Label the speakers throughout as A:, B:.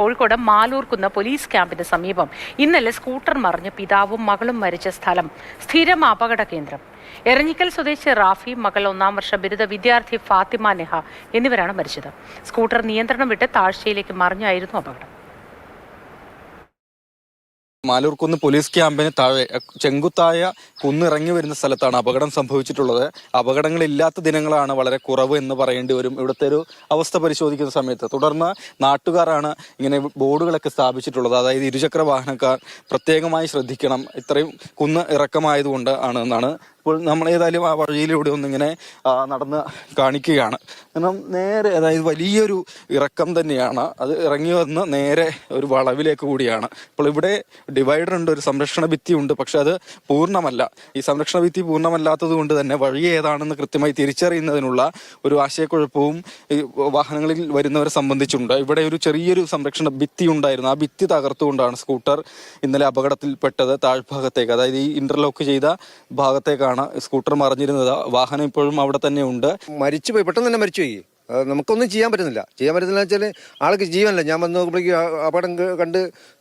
A: Kozhikode മാലൂർക്കുന്ന് police ക്യാമ്പിന് സമീപം ഇന്നലെ സ്കൂട്ടർ മറിഞ്ഞ് പിതാവും മകളും മരിച്ച സ്ഥലം സ്ഥിരം അപകട കേന്ദ്രം. എരഞ്ഞിക്കൽ സ്വദേശി റാഫി, മകൾ 1-ാം വർഷ ബിരുദ വിദ്യാർത്ഥി ഫാത്തിമ നെഹ എന്നിവരാണ് മരിച്ചത്. സ്കൂട്ടർ നിയന്ത്രണം വിട്ട് താഴ്ചയിലേക്ക് മറിഞ്ഞായിരുന്നു അപകടം.
B: മാലൂർക്കുന്ന് പോലീസ് ക്യാമ്പിന് താഴെ ചെങ്കുത്തായ കുന്നിറങ്ങി വരുന്ന സ്ഥലത്താണ് അപകടം സംഭവിച്ചിട്ടുള്ളത്. അപകടങ്ങളില്ലാത്ത ദിനങ്ങളാണ് വളരെ കുറവ് എന്ന് പറയേണ്ടി വരും ഇവിടുത്തെ ഒരു അവസ്ഥ പരിശോധിക്കുന്ന സമയത്ത്. തുടർന്ന് നാട്ടുകാരാണ് ഇങ്ങനെ ബോർഡുകളൊക്കെ സ്ഥാപിച്ചിട്ടുള്ളത്. അതായത് ഇരുചക്ര വാഹനക്കാർ പ്രത്യേകമായി ശ്രദ്ധിക്കണം, ഇത്രയും കുന്ന് ഇറക്കമായതുകൊണ്ട് ആണ് എന്നാണ്. ഇപ്പോൾ നമ്മൾ ഏതായാലും ആ വഴിയിലൂടെ ഒന്നിങ്ങനെ നടന്ന് കാണിക്കുകയാണ്. കാരണം നേരെ, അതായത് വലിയൊരു ഇറക്കം തന്നെയാണ്. അത് ഇറങ്ങി വന്ന് നേരെ ഒരു വളവിലേക്ക് കൂടിയാണ്. അപ്പോൾ ഇവിടെ ഡിവൈഡർ ഉണ്ട്, ഒരു സംരക്ഷണ ഭിത്തി ഉണ്ട്, പക്ഷെ അത് പൂർണ്ണമല്ല. ഈ സംരക്ഷണ ഭിത്തി പൂർണ്ണമല്ലാത്തത് കൊണ്ട് തന്നെ വഴി ഏതാണെന്ന് കൃത്യമായി തിരിച്ചറിയുന്നതിനുള്ള ഒരു ആശയക്കുഴപ്പവും ഈ വാഹനങ്ങളിൽ വരുന്നവരെ സംബന്ധിച്ചുണ്ട്. ഇവിടെ ഒരു ചെറിയൊരു സംരക്ഷണ ഭിത്തി ഉണ്ടായിരുന്നു. ആ ഭിത്തി തകർത്തുകൊണ്ടാണ് സ്കൂട്ടർ ഇന്നലെ അപകടത്തിൽപ്പെട്ടത്. താഴ്ഭാഗത്തേക്ക്, അതായത് ഈ ഇന്റർലോക്ക് ചെയ്ത ഭാഗത്തേക്കാണ് സ്കൂട്ടർ മറിഞ്ഞിരുന്നത്. വാഹനം ഇപ്പോഴും അവിടെ തന്നെ ഉണ്ട്.
C: മരിച്ചുപോയി, പെട്ടെന്ന് തന്നെ മരിച്ചുപോയി. നമുക്കൊന്നും ചെയ്യാൻ പറ്റുന്നില്ല വെച്ചാൽ ആൾക്ക് ജീവനില്ല. ഞാൻ വന്ന് നോക്കുമ്പോഴേക്ക് അപകടം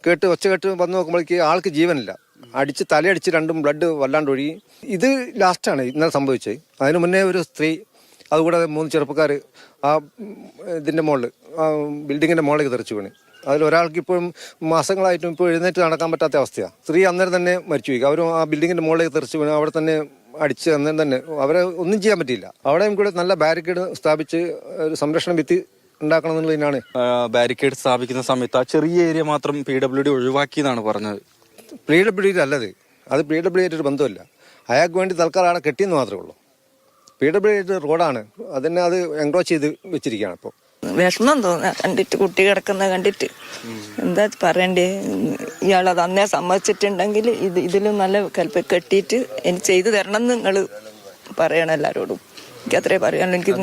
C: കേട്ട് ഒച്ച കേട്ട് വന്ന് നോക്കുമ്പോഴേക്ക് ആൾക്ക് ജീവനില്ല. അടിച്ച് തലയടിച്ച് രണ്ടും ബ്ലഡ് വല്ലാണ്ട് ഒഴുകി. ഇത് ലാസ്റ്റാണ് ഇന്നലെ സംഭവിച്ചത്. അതിന് മുന്നേ ഒരു സ്ത്രീ, അതുകൂടാതെ 3 ചെറുപ്പക്കാർ ആ ഇതിൻ്റെ മുകളിൽ, ആ ബിൽഡിങ്ങിൻ്റെ മുകളിലേക്ക് തെറിച്ചു വീണ്. അതിലൊരാൾക്ക് ഇപ്പോഴും മാസങ്ങളായിട്ടും ഇപ്പോൾ എഴുന്നേറ്റ് നടക്കാൻ പറ്റാത്ത അവസ്ഥയാണ്. സ്ത്രീ അന്നേരം തന്നെ മരിച്ചുപോയി. അവരും ആ ബിൽഡിങ്ങിൻ്റെ മുകളിലേക്ക് തെറിച്ചു വീണ് അവിടെ തന്നെ അടിച്ച് അന്നേരം തന്നെ അവരെ ഒന്നും ചെയ്യാൻ പറ്റിയില്ല. അവിടെയും കൂടെ നല്ല ബാരിക്കേഡ് സ്ഥാപിച്ച് ഒരു സംരക്ഷണ ഭിത്തി ഉണ്ടാക്കണം എന്നുള്ളതിനാണ്.
B: ബാരിക്കേഡ് സ്ഥാപിക്കുന്ന സമയത്ത് ആ ചെറിയ ഏരിയ മാത്രം PWD ഒഴിവാക്കിയെന്നാണ് പറഞ്ഞത്.
C: PWD അല്ലത്, അത് PWD ആയിട്ടൊരു ബന്ധമില്ല. അയാൾക്ക് വേണ്ടി തൽക്കാലം അവിടെ കെട്ടിയെന്ന് മാത്രമേ ഉള്ളൂ. PWD റോഡാണ്, അതിനെ അത് എൻക്രോച്ച് ചെയ്ത് വെച്ചിരിക്കുകയാണ്. ഇപ്പോൾ
D: വിഷമം തോന്നുക കണ്ടിട്ട്, കുട്ടി കിടക്കുന്ന കണ്ടിട്ട്. എന്താ പറയണ്ടേ, ഇയാളത് അന്നേ സമ്മതിച്ചിട്ടുണ്ടെങ്കിൽ ഇതിലും നല്ല കെട്ടിയിട്ട് എനിക്ക് ചെയ്തു തരണം എന്ന് നിങ്ങൾ പറയണം എല്ലാരോടും. എനിക്ക് അത്രേ പറയാനുള്ളൂ. എനിക്ക്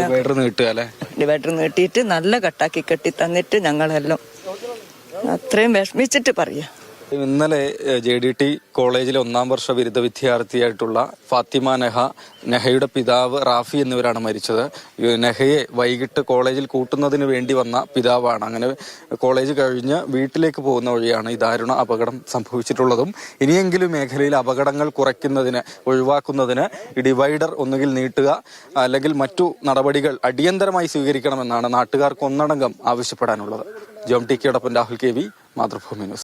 D: ഡിവൈഡർ നീട്ടിയിട്ട് നല്ല കട്ടാക്കി കെട്ടി തന്നിട്ട് ഞങ്ങളെല്ലാം അത്രയും വിഷമിച്ചിട്ട് പറയാം.
B: ഇന്നലെ JDT കോളേജിലെ 1-ാം വർഷ ബിരുദ വിദ്യാർത്ഥിയായിട്ടുള്ള ഫാത്തിമ നെഹയുടെ പിതാവ് റാഫി എന്നിവരാണ് മരിച്ചത്. നെഹയെ വൈകിട്ട് കോളേജിൽ കൂട്ടുന്നതിന് വേണ്ടി വന്ന പിതാവാണ്. അങ്ങനെ കോളേജ് കഴിഞ്ഞ് വീട്ടിലേക്ക് പോകുന്ന വഴിയാണ് ഈ ദാരുണ അപകടം സംഭവിച്ചിട്ടുള്ളതും. ഇനിയെങ്കിലും മേഖലയിൽ അപകടങ്ങൾ കുറയ്ക്കുന്നതിന്, ഒഴിവാക്കുന്നതിന് ഈ ഡിവൈഡർ ഒന്നുകിൽ നീട്ടുക, അല്ലെങ്കിൽ മറ്റു നടപടികൾ അടിയന്തരമായി സ്വീകരിക്കണമെന്നാണ് നാട്ടുകാർക്ക് ഒന്നടങ്കം ആവശ്യപ്പെടാനുള്ളത്. ജോം ടി കെയോടൊപ്പം രാഹുൽ KV, മാതൃഭൂമി ന്യൂസ്.